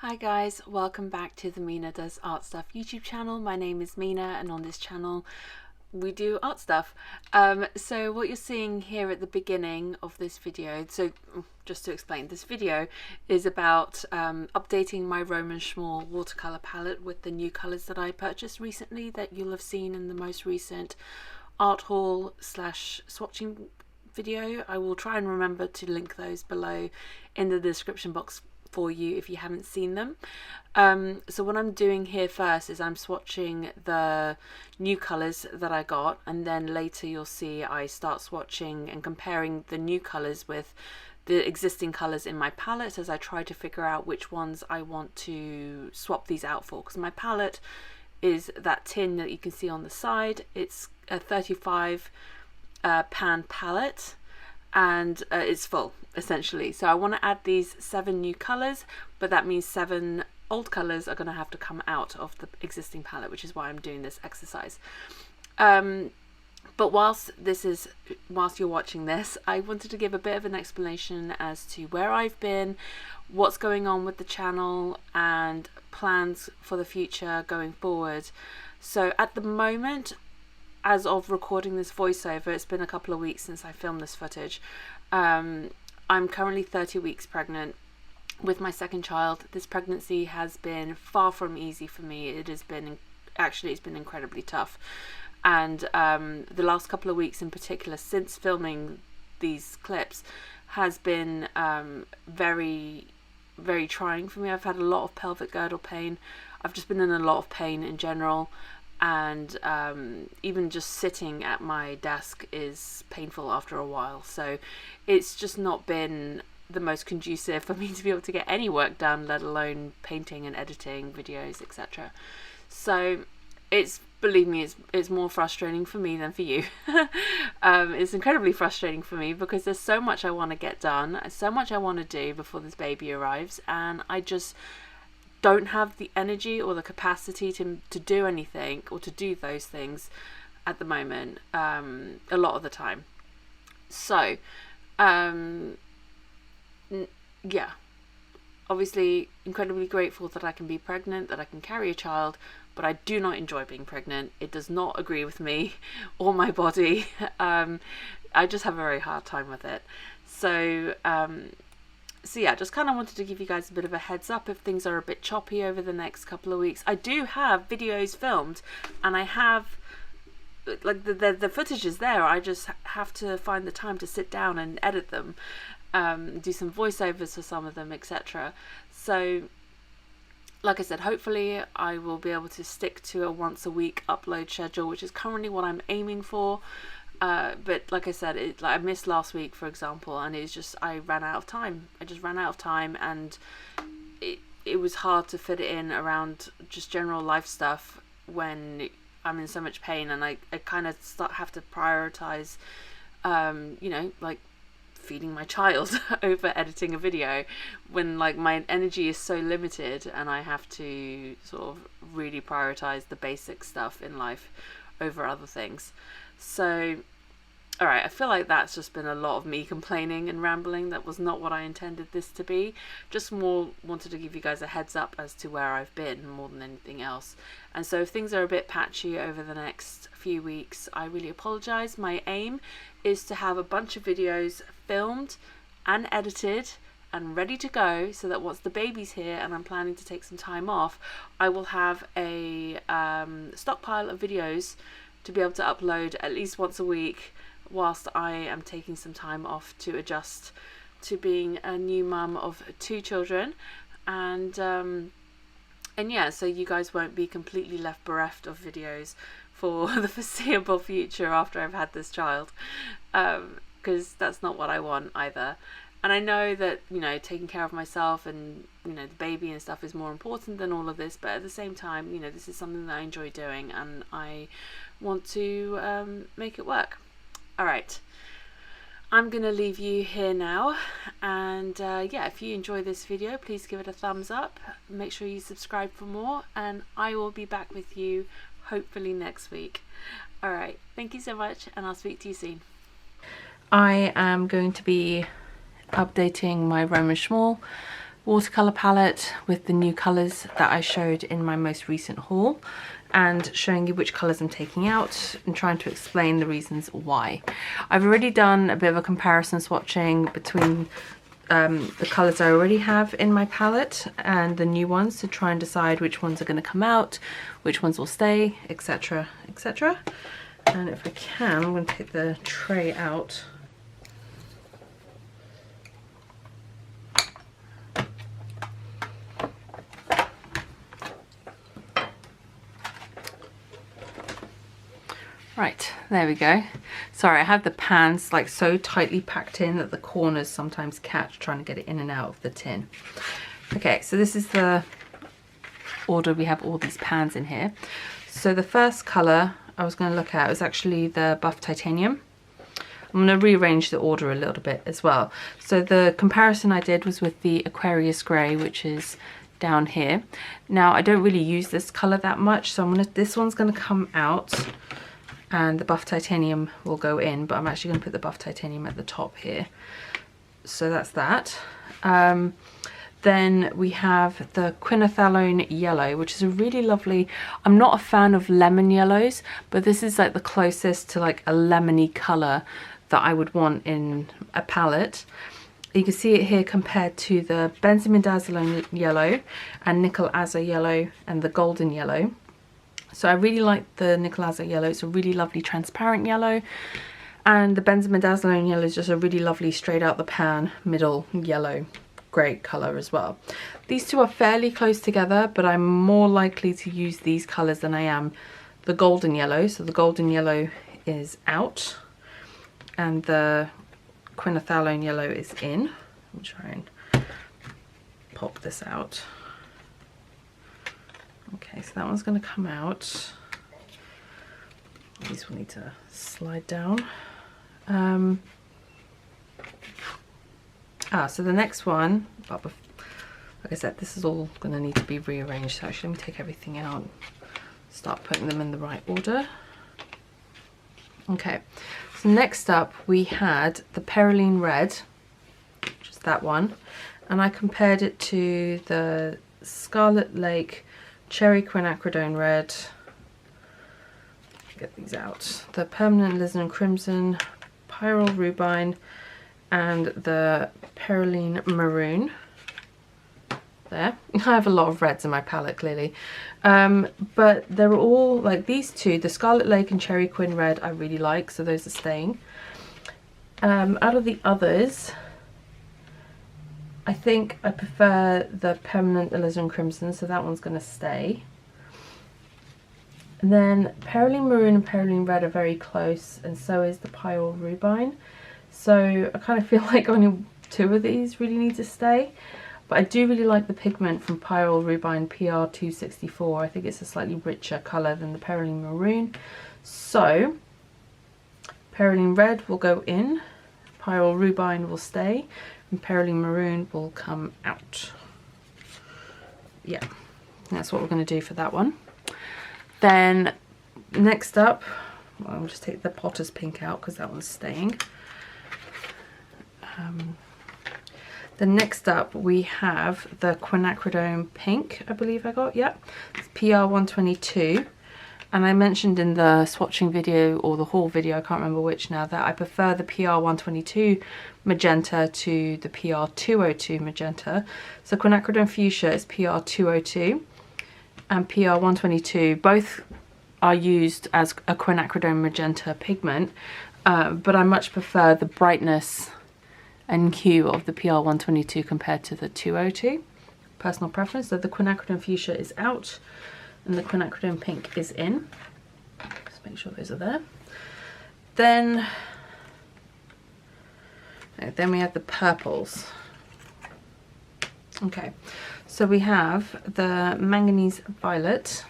Hi guys, welcome back to the Mina Does Art Stuff YouTube channel. My name is Mina and on this channel we do art stuff. So what you're seeing here at the beginning of this video, so just to explain, this video is about updating my Roman Szmal watercolour palette with the new colours that I purchased recently that you'll have seen in the most recent art haul / swatching video. I will try and remember to link those below in the description box for you if you haven't seen them. So what I'm doing here first is I'm swatching the new colours that I got, and then later you'll see I start swatching and comparing the new colours with the existing colours in my palette as I try to figure out which ones I want to swap these out for, because my palette is that tin that you can see on the side. It's a 35 pan palette and it's full essentially, so I want to add these 7 new colours, but that means 7 old colours are going to have to come out of the existing palette, which is why I'm doing this exercise. But whilst you're watching this, I wanted to give a bit of an explanation as to where I've been, what's going on with the channel, and plans for the future going forward. So at the moment, as of recording this voiceover, it's been a couple of weeks since I filmed this footage. I'm currently 30 weeks pregnant with my second child. This pregnancy has been far from easy for me. It has been, actually it's been incredibly tough. And the last couple of weeks in particular, since filming these clips, has been very, very trying for me. I've had a lot of pelvic girdle pain. I've just been in a lot of pain in general. And even just sitting at my desk is painful after a while, so it's just not been the most conducive for me to be able to get any work done, let alone painting and editing videos, etc. So it's, believe me, it's more frustrating for me than for you. It's incredibly frustrating for me because there's so much I want to get done, so much I want to do before this baby arrives, and I just don't have the energy or the capacity to do anything or to do those things at the moment, a lot of the time. So yeah, obviously incredibly grateful that I can be pregnant, that I can carry a child, but I do not enjoy being pregnant. It does not agree with me or my body. I just have a very hard time with it. So yeah, just kind of wanted to give you guys a bit of a heads up if things are a bit choppy over the next couple of weeks. I do have videos filmed, and I have, like, the footage is there. I just have to find the time to sit down and edit them, do some voiceovers for some of them, etc. So like I said, hopefully I will be able to stick to a once a week upload schedule, which is currently what I'm aiming for. But like I said, I missed last week, for example, and it's just, I ran out of time. I just ran out of time, and it was hard to fit it in around just general life stuff when I'm in so much pain, and I kind of have to prioritize, you know, like feeding my child over editing a video when, like, my energy is so limited, and I have to sort of really prioritize the basic stuff in life over other things. So alright, I feel like that's just been a lot of me complaining and rambling. That was not what I intended this to be. Just more wanted to give you guys a heads up as to where I've been more than anything else. And so if things are a bit patchy over the next few weeks, I really apologise. My aim is to have a bunch of videos filmed and edited and ready to go, so that once the baby's here and I'm planning to take some time off, I will have a stockpile of videos to be able to upload at least once a week whilst I am taking some time off to adjust to being a new mum of 2 children. And yeah, so you guys won't be completely left bereft of videos for the foreseeable future after I've had this child, because that's not what I want either. And I know that, you know, taking care of myself and, you know, the baby and stuff is more important than all of this, but at the same time, you know, this is something that I enjoy doing, and I want to make it work. Alright, I'm gonna leave you here now, and yeah, if you enjoy this video, please give it a thumbs up, make sure you subscribe for more, and I will be back with you hopefully next week. Alright, thank you so much, and I'll speak to you soon. I am going to be updating my Roman Szmal watercolour palette with the new colours that I showed in my most recent haul, and showing you which colours I'm taking out and trying to explain the reasons why. I've already done a bit of a comparison swatching between the colours I already have in my palette and the new ones to try and decide which ones are going to come out, which ones will stay, etc, etc. And if I can, I'm going to take the tray out. Right, there we go. Sorry, I have the pans like so tightly packed in that the corners sometimes catch trying to get it in and out of the tin. Okay, so this is the order we have all these pans in here. So the first colour I was going to look at was actually the Buff Titanium. I'm going to rearrange the order a little bit as well. So the comparison I did was with the Aquarius Gray, which is down here. Now I don't really use this colour that much, so this one's going to come out and the Buff Titanium will go in, but I'm actually going to put the Buff Titanium at the top here. So that's that. Then we have the Quinothalone Yellow, which is a really lovely, I'm not a fan of lemon yellows, but this is like the closest to like a lemony colour that I would want in a palette. You can see it here compared to the Benzimidazoline Yellow and Nickel Azo Yellow and the Golden Yellow. So I really like the Nickel Azo Yellow. It's a really lovely transparent yellow. And the Benzimidazoline Yellow is just a really lovely straight out the pan middle yellow. Great colour as well. These two are fairly close together, but I'm more likely to use these colours than I am the Golden Yellow. So the Golden Yellow is out and the Quinothalone Yellow is in. I'll try and pop this out. Okay, so that one's going to come out. These will need to slide down. So the next one, like I said, this is all going to need to be rearranged. So actually let me take everything out, start putting them in the right order. Okay, so next up we had the Venetian Red, which is that one, and I compared it to the Scarlet Lake Cherry Quinacridone Red. Get these out. The Permanent Alizarin Crimson, Pyrrole Rubine, and the Perylene Maroon. There. I have a lot of reds in my palette, clearly. But they're all, like these two, the Scarlet Lake and Cherry Quin Red, I really like, so those are staying. Out of the others, I think I prefer the Permanent Alizarin Crimson, so that one's going to stay. And then Perylene Maroon and Perylene Red are very close, and so is the Pyrrole Rubine. So I kind of feel like only two of these really need to stay. But I do really like the pigment from Pyrrole Rubine PR264. I think it's a slightly richer colour than the Perylene Maroon. So Perylene Red will go in, Pyrrole Rubine will stay, and Perylene Maroon will come out. Yeah, that's what we're going to do for that one. Then next up, well, I'll just take the Potter's Pink out because that one's staying. Then next up we have the Quinacridone Pink, I believe I got, yeah. It's PR122. And I mentioned in the swatching video or the haul video, I can't remember which now, that I prefer the PR122 magenta to the PR202 magenta. So Quinacridone Fuchsia is PR202 and PR122. Both are used as a Quinacridone magenta pigment, but I much prefer the brightness and hue of the PR122 compared to the 202. Personal preference. So the Quinacridone Fuchsia is out and the Quinacridone Pink is in. Just make sure those are there. Then we have the purples. Okay, so we have the Manganese Violet,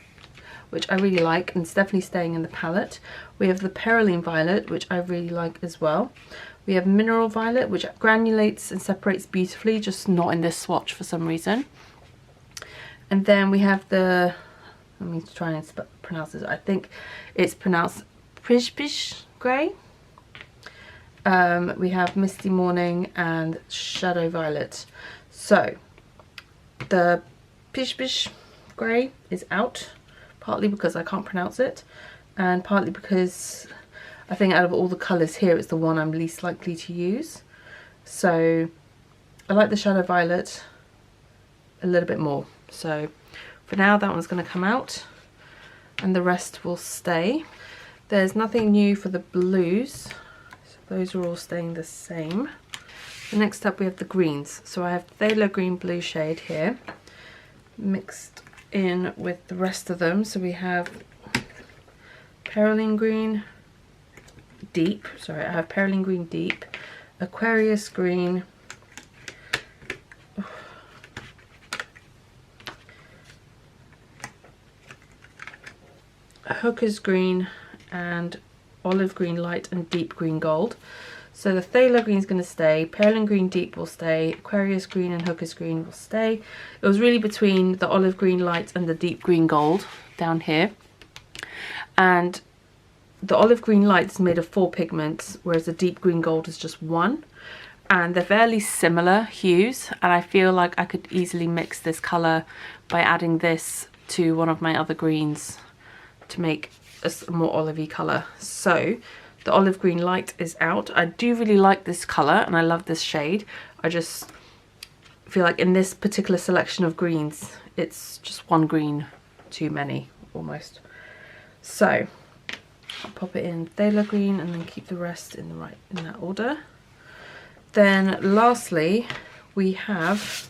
which I really like and it's definitely staying in the palette. We have the Perylene Violet, which I really like as well. We have Mineral Violet, which granulates and separates beautifully, just not in this swatch for some reason. And then we have the, let me try and pronounce this, I think it's pronounced Quinacridone Gray. We have Misty Morning and Shadow Violet. So The Pish Pish Gray is out, partly because I can't pronounce it, and partly because I think out of all the colours here, it's the one I'm least likely to use. So I like the Shadow Violet a little bit more. So for now, that one's going to come out and the rest will stay. There's nothing new for the blues, so those are all staying the same. The next up we have the greens. So I have Phthalo Green Blue shade here mixed in with the rest of them. So we have Perylene Green Deep, sorry, I have Perylene Green Deep, Aquarius Green, Hooker's Green, and Olive Green Light and Deep Green Gold. So the Phthalo Green is going to stay, Perylene Green Deep will stay, Aquarius Green and Hooker's Green will stay. It was really between the Olive Green Light and the Deep Green Gold down here. And the Olive Green Light is made of 4 pigments, whereas the Deep Green Gold is just 1. And they're fairly similar hues, and I feel like I could easily mix this colour by adding this to one of my other greens to make a more olivey colour. So the Olive Green Light is out. I do really like this colour and I love this shade. I just feel like in this particular selection of greens, it's just one green too many almost. So I'll pop it in Phthalo Green and then keep the rest in that order. Then lastly we have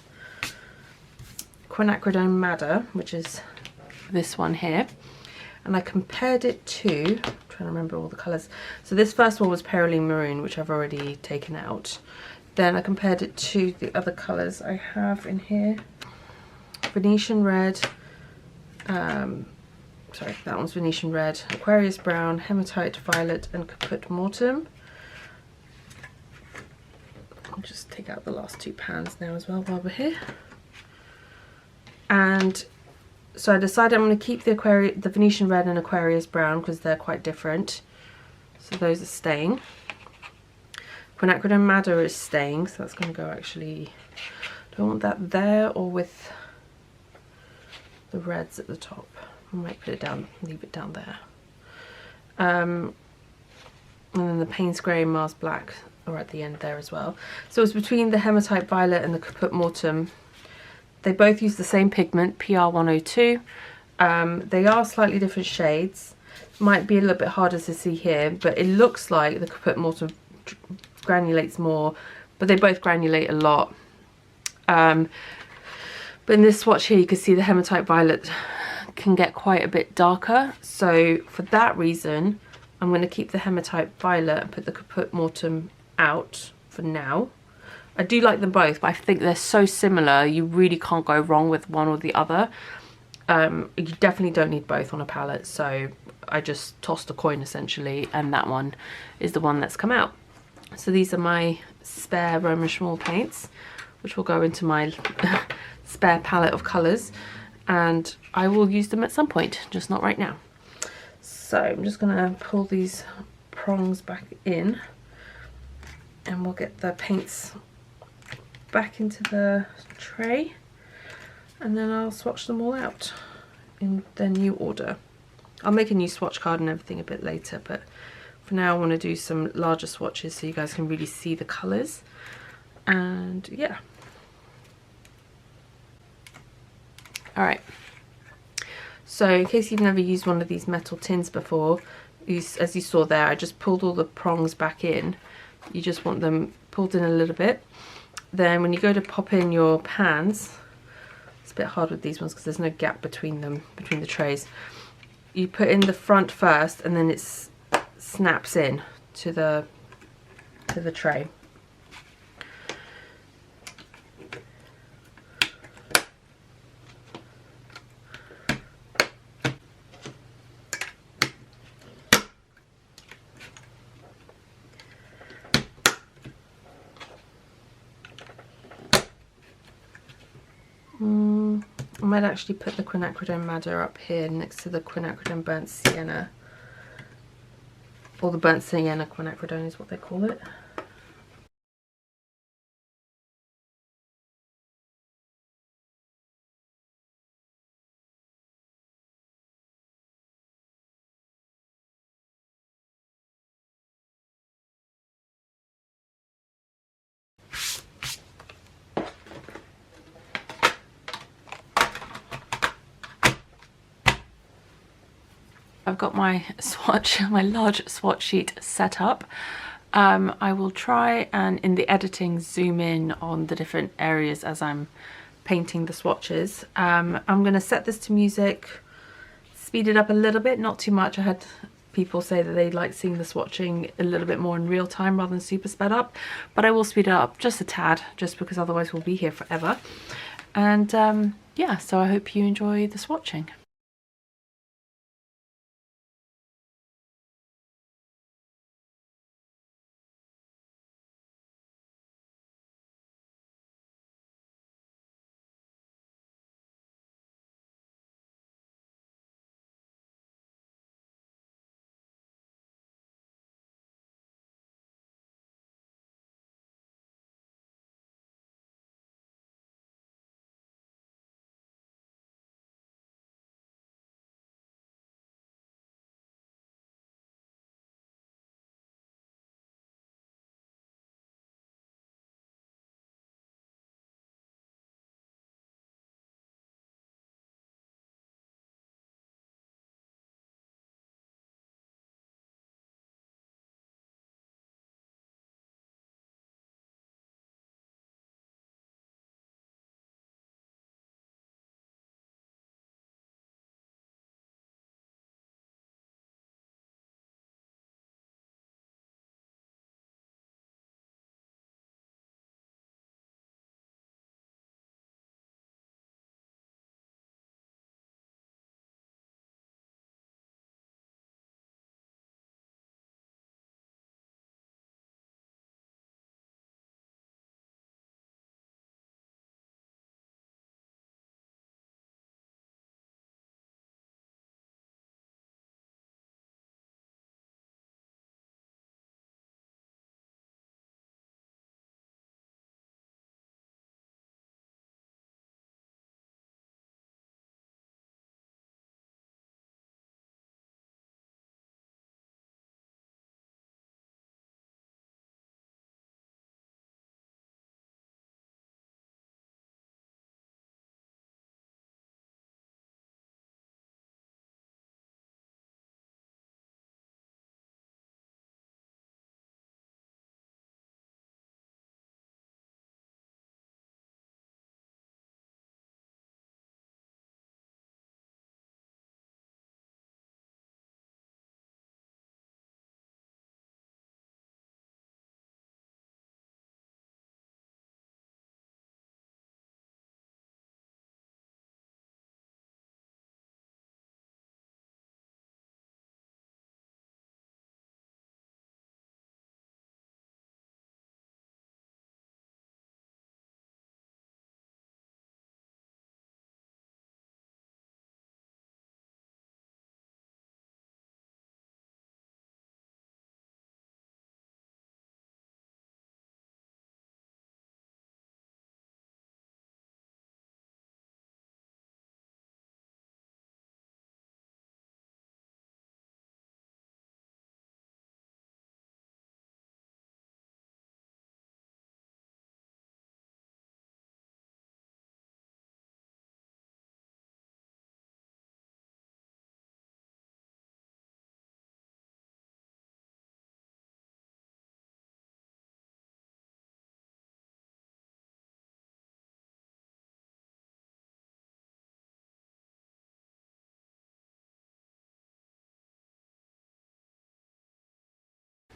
Quinacridone Mada, which is this one here, and I compared it to, I'm trying to remember all the colours. So this first one was Perylene Maroon, which I've already taken out. Then I compared it to the other colours I have in here. Venetian Red, sorry, that one's Venetian Red, Aquarius Brown, Hematite Violet and Caput Mortem. I'll just take out the last 2 pans now as well while we're here. And so I decided I'm going to keep the Venetian Red and Aquarius Brown because they're quite different. So those are staying. Quinacridone Mada is staying, so that's going to go actually, do I want that there or with the reds at the top? I might put it down, leave it down there. And then the Payne's Grey and Mars Black are at the end there as well. So it's between the Hematite Violet and the Caput Mortem. They both use the same pigment, PR102. They are slightly different shades. Might be a little bit harder to see here, but it looks like the Caput Mortem granulates more, but they both granulate a lot. But in this swatch here, you can see the Hematite Violet can get quite a bit darker. So for that reason, I'm going to keep the Hematite Violet and put the Caput Mortem out for now. I do like them both, but I think they're so similar, you really can't go wrong with one or the other. You definitely don't need both on a palette, so I just tossed a coin essentially, and that one is the one that's come out. So these are my spare Roman Szmal paints, which will go into my spare palette of colours, and I will use them at some point, just not right now. So I'm just going to pull these prongs back in, and we'll get the paints back into the tray, and then I'll swatch them all out in their new order. I'll make a new swatch card and everything a bit later, but for now I want to do some larger swatches so you guys can really see the colours. And yeah, alright, so in case you've never used one of these metal tins before, as you saw there, I just pulled all the prongs back in. You just want them pulled in a little bit. Then when you go to pop in your pans, it's a bit hard with these ones because there's no gap between them, between the trays. You put in the front first, and then it snaps in to the tray. I might actually put the Quinacridone Mada up here next to the Quinacridone Burnt Sienna, or the Burnt Sienna Quinacridone is what they call it. I've got my swatch, my large swatch sheet set up. I will try and in the editing zoom in on the different areas as I'm painting the swatches. I'm going to set this to music, speed it up a little bit, not too much. I had people say that they like seeing the swatching a little bit more in real time rather than super sped up, but I will speed it up just a tad, just because otherwise we'll be here forever. And yeah, so I hope you enjoy the swatching.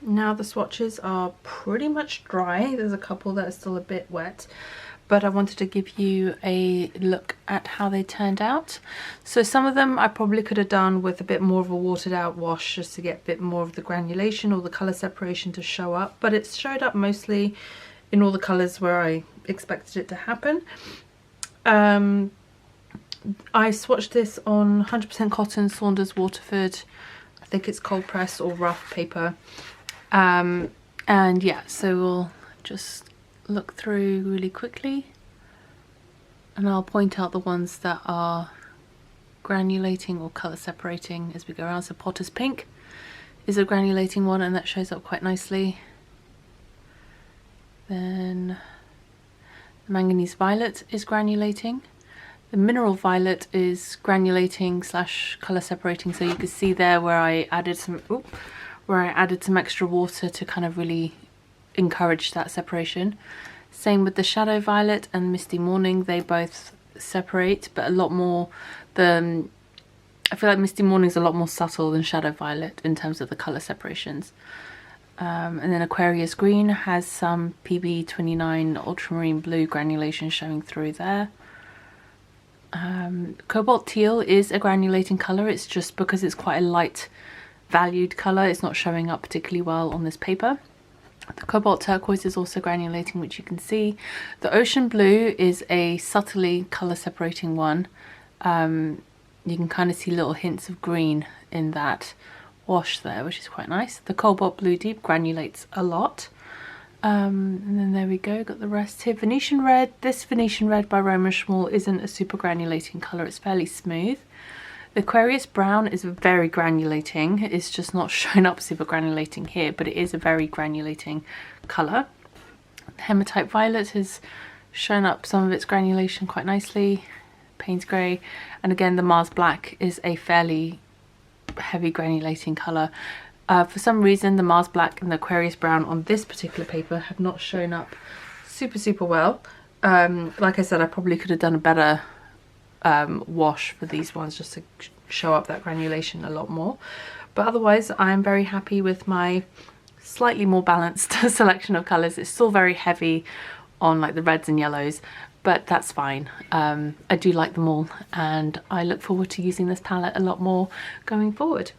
Now the swatches are pretty much dry. There's a couple that are still a bit wet, but I wanted to give you a look at how they turned out. So some of them I probably could have done with a bit more of a watered out wash just to get a bit more of the granulation or the colour separation to show up, but it's showed up mostly in all the colours where I expected it to happen. I swatched this on 100% cotton Saunders Waterford, I think it's cold press or rough paper. And yeah, so we'll just look through really quickly and I'll point out the ones that are granulating or colour separating as we go around. So Potter's Pink is a granulating one and that shows up quite nicely. Then the Manganese Violet is granulating. The mineral violet is granulating / colour separating, so you can see there where I added some extra water to kind of really encourage that separation. Same with the shadow violet and misty morning, they both separate, but a lot more. I feel like misty morning is a lot more subtle than shadow violet in terms of the colour separations. And then Aquarius green has some PB29 ultramarine blue granulation showing through there. Cobalt teal is a granulating colour, it's just because it's quite a light valued colour, it's not showing up particularly well on this paper. The cobalt turquoise is also granulating, which you can see. The ocean blue is a subtly colour separating one. You can kind of see little hints of green in that wash there, which is quite nice. The cobalt blue deep granulates a lot. And then there we go, got the rest here. Venetian red. This Venetian red by Roman Szmal isn't a super granulating colour, it's fairly smooth. The Aquarius brown is very granulating, it's just not shown up super granulating here, but it is a very granulating colour. The hematite violet has shown up some of its granulation quite nicely. Payne's grey, and again the Mars black is a fairly heavy granulating colour. For some reason the Mars black and the Aquarius brown on this particular paper have not shown up super well. Like I said, I probably could have done a better wash for these ones just to show up that granulation a lot more, but otherwise I'm very happy with my slightly more balanced selection of colours. It's still very heavy on like the reds and yellows, but that's fine. I do like them all, and I look forward to using this palette a lot more going forward.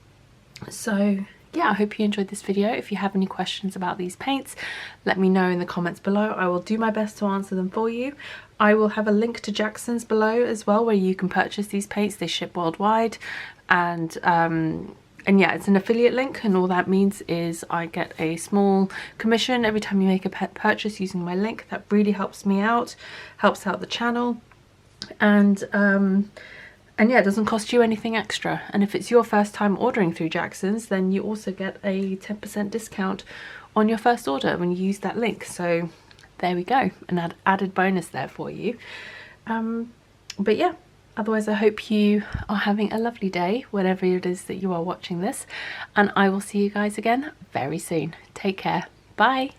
So yeah, I hope you enjoyed this video. If you have any questions about these paints, let me know in the comments below. I will do my best to answer them for you. I will have a link to Jackson's below as well, where you can purchase these paints. They ship worldwide, and yeah, it's an affiliate link, and all that means is I get a small commission every time you make a purchase using my link. That really helps me out, helps out the channel, and yeah, it doesn't cost you anything extra. And if it's your first time ordering through Jackson's, then you also get a 10% discount on your first order when you use that link. So there we go, an added bonus there for you. But yeah, otherwise I hope you are having a lovely day whenever it is that you are watching this, and I will see you guys again very soon. Take care. Bye.